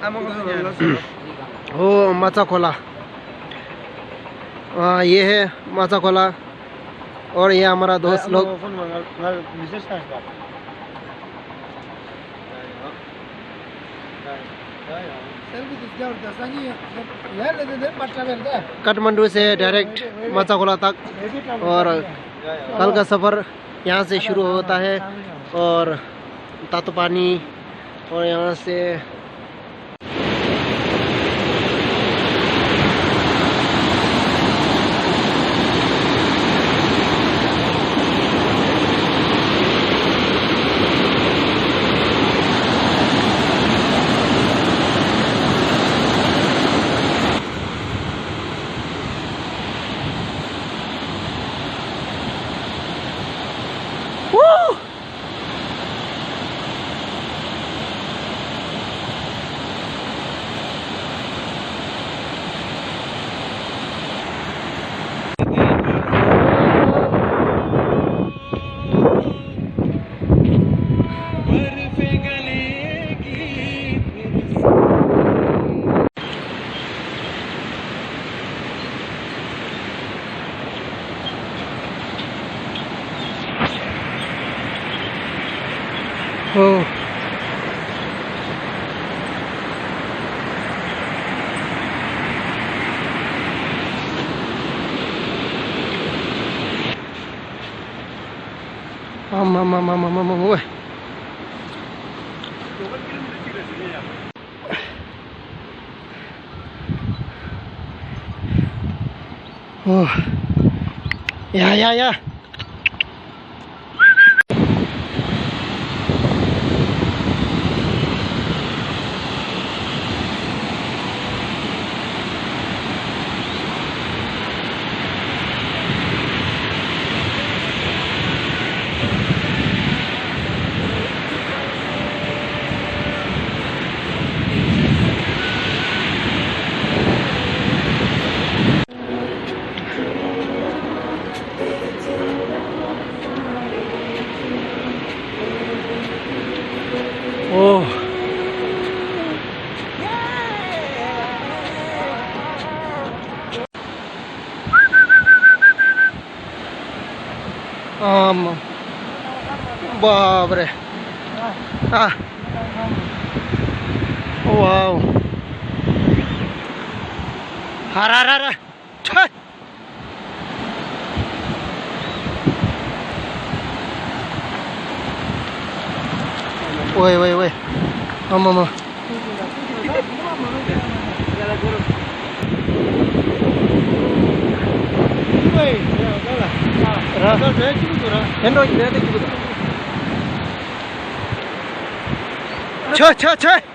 हो माचा खोला, ये है माचा खोला और ये हमारा दोस्त लोग। काठमांडू से डायरेक्ट माचा खोला तक, और कल का सफ़र यहाँ से शुरू होता है और तातोपानी और यहाँ से Oh. Wah. Oh. Ya. Oh. Babre. Wow. Hararara. Woi. Mama. Ch.